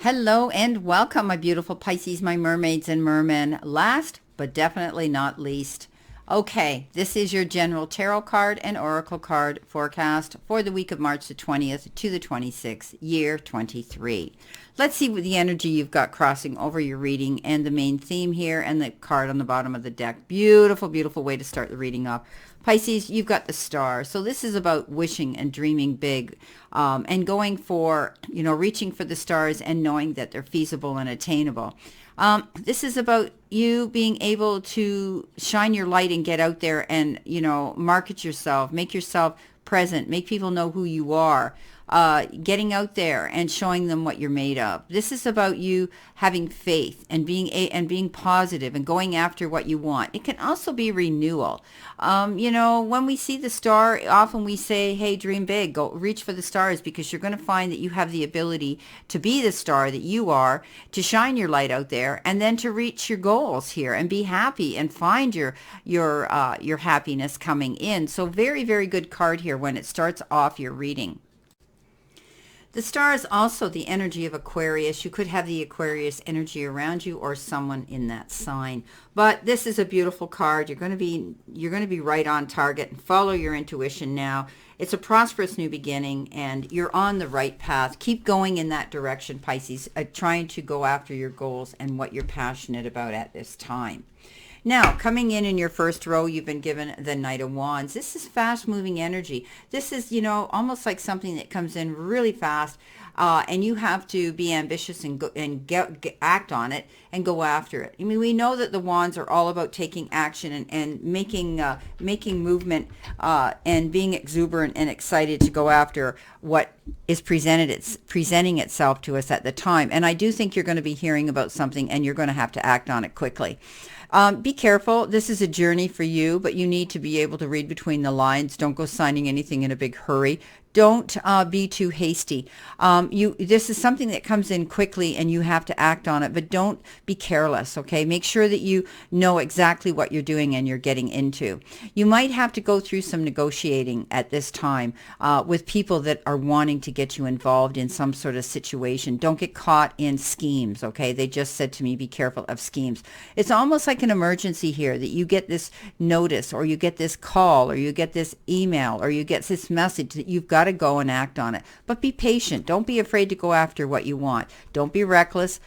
Hello and welcome, my beautiful Pisces, my mermaids and mermen. Last but definitely not least. Okay, this is your general tarot card and oracle card forecast for the week of March the 20th to the 26th, year 23. Let's see what the energy you've got crossing over your reading and the main theme here and the card on the bottom of the deck. Beautiful, beautiful way to start the reading off. Pisces, you've got the star. So this is about wishing and dreaming big and going for, reaching for the stars and knowing that they're feasible and attainable. This is about you being able to shine your light and get out there and, market yourself, make yourself present, make people know who you are. Getting out there and showing them what you're made of. This is about you having faith and being positive and going after what you want. It can also be renewal. When we see the star, often we say, "Hey, dream big, go reach for the stars," because you're going to find that you have the ability to be the star that you are, to shine your light out there, and then to reach your goals here and be happy and find your happiness coming in. So very, very good card here when it starts off your reading. The star is also the energy of Aquarius. You could have the Aquarius energy around you or someone in that sign. But this is a beautiful card. You're going to be right on target and follow your intuition now. It's a prosperous new beginning and you're on the right path. Keep going in that direction, Pisces, trying to go after your goals and what you're passionate about at this time. Now, coming in your first row, you've been given the Knight of Wands. This is fast-moving energy. This is, almost like something that comes in really fast, and you have to be ambitious and act on it and go after it. I mean, we know that the wands are all about taking action and making movement and being exuberant and excited to go after what is presenting itself to us at the time. And I do think you're going to be hearing about something and you're going to have to act on it quickly. Be careful. This is a journey for you, but you need to be able to read between the lines. Don't go signing anything in a big hurry. Don't be too hasty. This is something that comes in quickly and you have to act on it, but don't be careless, okay? Make sure that you know exactly what you're doing and you're getting into. You might have to go through some negotiating at this time with people that are wanting to get you involved in some sort of situation. Don't get caught in schemes, okay? They just said to me, be careful of schemes. It's almost like an emergency here that you get this notice or you get this call or you get this email or you get this message that you've got to go and act on it. But be patient. Don't be afraid to go after what you want. Don't be reckless.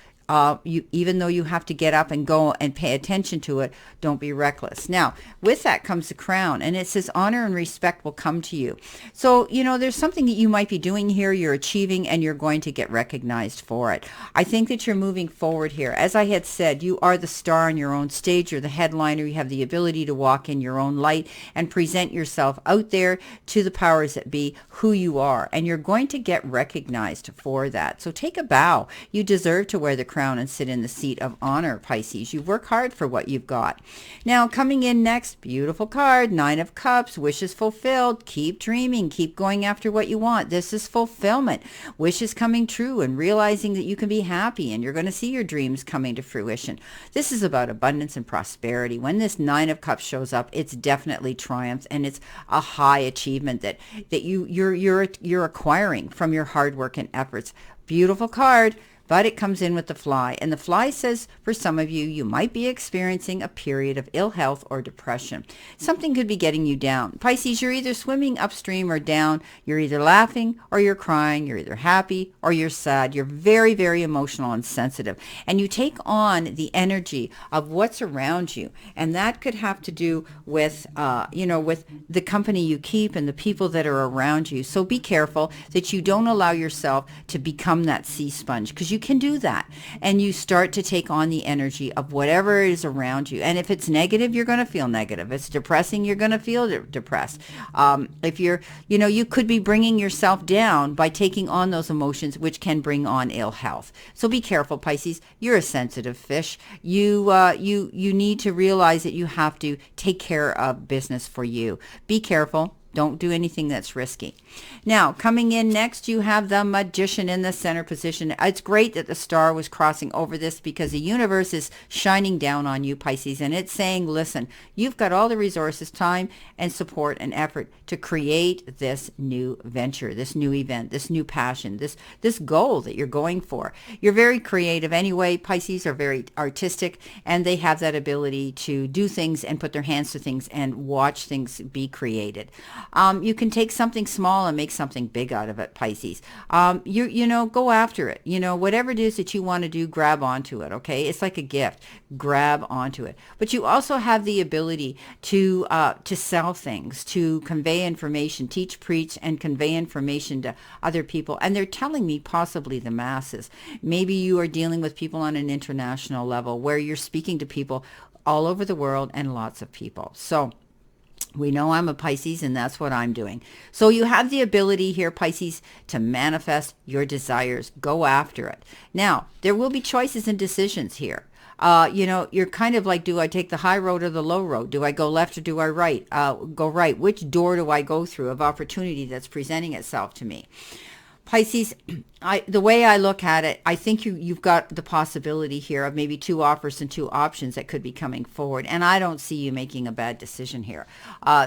Even though you have to get up and go and pay attention to it, don't be reckless. Now, with that comes the crown, and it says honor and respect will come to you. So, there's something that you might be doing here, you're achieving, and you're going to get recognized for it. I think that you're moving forward here. As I had said, you are the star on your own stage. You're the headliner. You have the ability to walk in your own light and present yourself out there to the powers that be who you are, and you're going to get recognized for that. So take a bow. You deserve to wear the crown and sit in the seat of honor, Pisces. You work hard for what you've got. Now, coming in next, beautiful card, Nine of Cups, wishes fulfilled. Keep dreaming. Keep going after what you want. This is fulfillment. Wishes coming true and realizing that you can be happy and you're going to see your dreams coming to fruition. This is about abundance and prosperity. When this Nine of Cups shows up, it's definitely triumph and it's a high achievement that you're acquiring from your hard work and efforts. Beautiful card. But it comes in with the fly. And the fly says, for some of you, you might be experiencing a period of ill health or depression. Something could be getting you down. Pisces, you're either swimming upstream or down. You're either laughing or you're crying. You're either happy or you're sad. You're very, very emotional and sensitive. And you take on the energy of what's around you. And that could have to do with, with the company you keep and the people that are around you. So be careful that you don't allow yourself to become that sea sponge, because you can do that and you start to take on the energy of whatever is around you. And if it's negative, you're going to feel negative. If it's depressing, you're going to feel depressed. If you could be bringing yourself down by taking on those emotions, which can bring on ill health. So be careful, Pisces. You're a sensitive fish. You need to realize that you have to take care of business for you. Be careful. Don't do anything that's risky. Now, coming in next, you have the Magician in the center position. It's great that the star was crossing over this because the universe is shining down on you, Pisces, and it's saying, listen, you've got all the resources, time, and support and effort to create this new venture, this new event, this new passion, this goal that you're going for. You're very creative anyway. Pisces are very artistic, and they have that ability to do things and put their hands to things and watch things be created. You can take something small and make something big out of it, Pisces. Go after it. Whatever it is that you want to do, grab onto it, okay? It's like a gift. Grab onto it. But you also have the ability to sell things, to convey information, teach, preach, and convey information to other people. And they're telling me possibly the masses. Maybe you are dealing with people on an international level where you're speaking to people all over the world and lots of people. So we know I'm a Pisces, and that's what I'm doing. So you have the ability here, Pisces, to manifest your desires. Go after it. Now, there will be choices and decisions here. You're kind of like, do I take the high road or the low road? Do I go left or do I go right? Which door do I go through of opportunity that's presenting itself to me? Pisces, the way I look at it, I think you've got the possibility here of maybe two offers and two options that could be coming forward. And I don't see you making a bad decision here.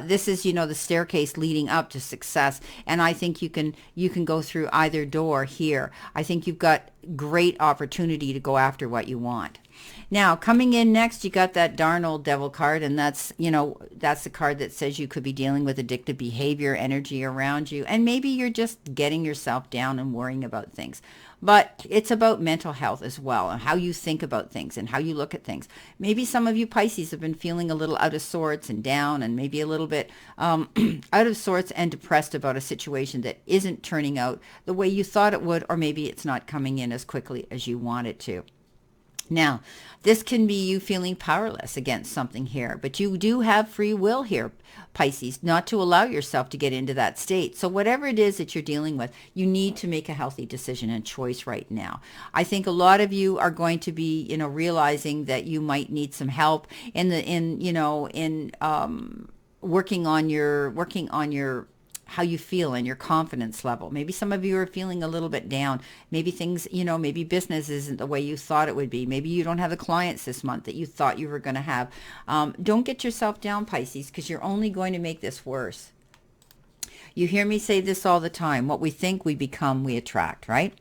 This is, the staircase leading up to success. And I think you can go through either door here. I think you've got great opportunity to go after what you want. Now, coming in next, you got that darn old devil card, and that's the card that says you could be dealing with addictive behavior, energy around you, and maybe you're just getting yourself down and worrying about things. But it's about mental health as well, and how you think about things and how you look at things. Maybe some of you Pisces have been feeling a little out of sorts and down, and maybe a little bit out of sorts and depressed about a situation that isn't turning out the way you thought it would, or maybe it's not coming in as quickly as you want it to. Now, this can be you feeling powerless against something here, but you do have free will here, Pisces, not to allow yourself to get into that state. So whatever it is that you're dealing with, you need to make a healthy decision and choice right now. I think a lot of you are going to be, realizing that you might need some help working on your how you feel and your confidence level. Maybe some of you are feeling a little bit down. Maybe things, maybe business isn't the way you thought it would be. Maybe you don't have the clients this month that you thought you were going to have. Don't get yourself down, Pisces, because you're only going to make this worse. You hear me say this all the time. What we think, we become, we attract, right?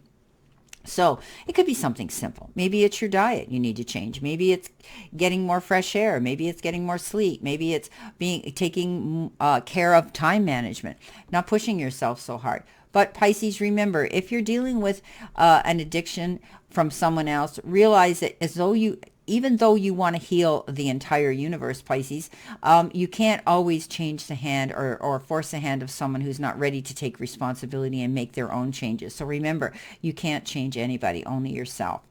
So it could be something simple. Maybe it's your diet you need to change. Maybe it's getting more fresh air. Maybe it's getting more sleep. Maybe it's taking care of time management, not pushing yourself so hard. But Pisces, remember, if you're dealing with an addiction from someone else, realize that even though you want to heal the entire universe, Pisces, you can't always change the hand or force the hand of someone who's not ready to take responsibility and make their own changes. So remember, you can't change anybody, only yourself.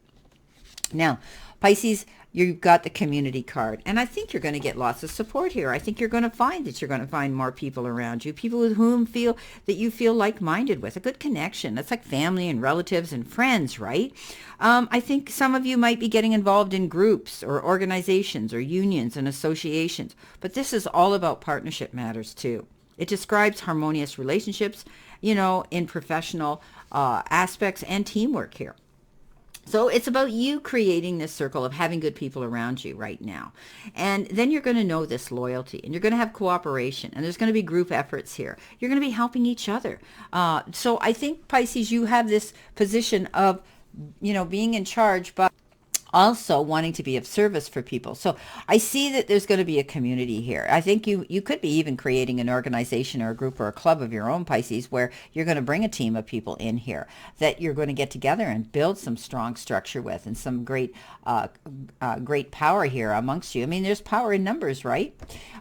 Now, Pisces, you've got the community card, and I think you're going to get lots of support here. I think you're going to find more people around you, people with whom you feel like-minded with, a good connection. That's like family and relatives and friends, right? I think some of you might be getting involved in groups or organizations or unions and associations, but this is all about partnership matters too. It describes harmonious relationships, in professional aspects and teamwork here. So it's about you creating this circle of having good people around you right now. And then you're going to know this loyalty, and you're going to have cooperation, and there's going to be group efforts here. You're going to be helping each other. So I think, Pisces, you have this position of, being in charge, but also wanting to be of service for people. So I see that there's going to be a community here. I think you could be even creating an organization or a group or a club of your own, Pisces, where you're going to bring a team of people in here that you're going to get together and build some strong structure with, and some great power here amongst you. I mean, there's power in numbers, right?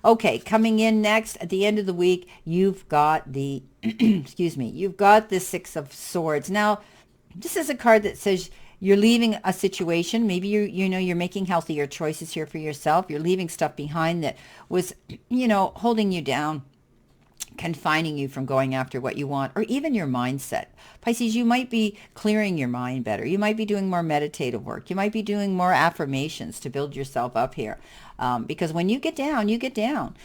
Okay, coming in next at the end of the week, you've got the you've got the Six of Swords. Now, this is a card that says you're leaving a situation. Maybe you're making healthier choices here for yourself. You're leaving stuff behind that was, holding you down, confining you from going after what you want, or even your mindset. Pisces, you might be clearing your mind better. You might be doing more meditative work. You might be doing more affirmations to build yourself up here. Because when you get down, you get down.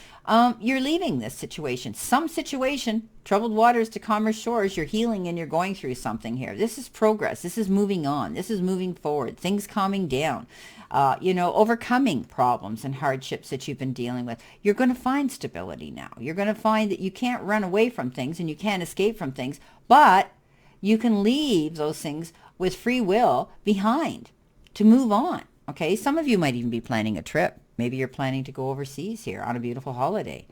You're leaving this situation. Some situation, troubled waters to calmer shores, you're healing and you're going through something here. This is progress. This is moving on. This is moving forward. Things calming down. Overcoming problems and hardships that you've been dealing with. You're going to find stability now. You're going to find that you can't run away from things and you can't escape from things, but you can leave those things with free will behind to move on. Okay, some of you might even be planning a trip. Maybe you're planning to go overseas here on a beautiful holiday.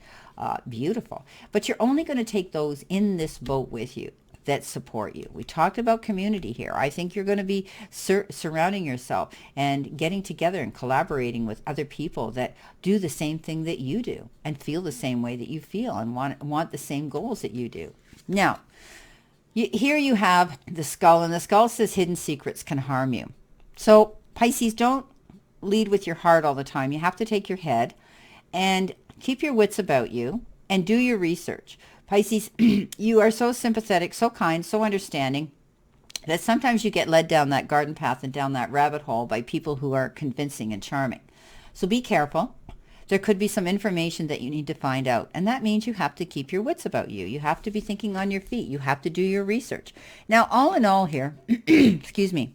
Beautiful. But you're only going to take those in this boat with you that support you. We talked about community here. I think you're going to be surrounding yourself and getting together and collaborating with other people that do the same thing that you do and feel the same way that you feel and want the same goals that you do. Now, here you have the skull, and the skull says hidden secrets can harm you. So Pisces, don't lead with your heart all the time. You have to take your head and keep your wits about you and do your research. Pisces, you are so sympathetic, so kind, so understanding that sometimes you get led down that garden path and down that rabbit hole by people who are convincing and charming. So be careful. There could be some information that you need to find out, and that means you have to keep your wits about you. You have to be thinking on your feet. You have to do your research. Now, all in all here, excuse me,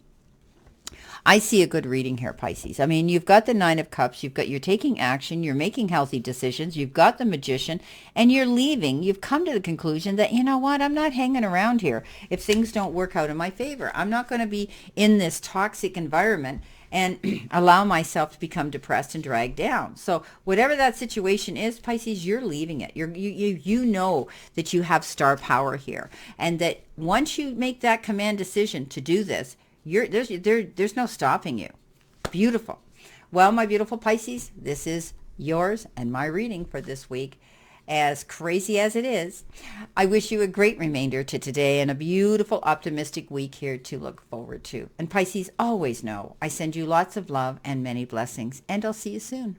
I see a good reading here, Pisces. I mean, you've got the Nine of Cups. You're taking action. You're making healthy decisions. You've got the Magician, and you're leaving. You've come to the conclusion that, you know what, I'm not hanging around here if things don't work out in my favor. I'm not going to be in this toxic environment and allow myself to become depressed and dragged down. So whatever that situation is, Pisces, you're leaving it. You know that you have star power here, and that once you make that command decision to do this, there's no stopping you. Beautiful. Well, my beautiful Pisces, this is yours and my reading for this week. As crazy as it is, I wish you a great remainder to today and a beautiful, optimistic week here to look forward to. And Pisces, always know I send you lots of love and many blessings, and I'll see you soon.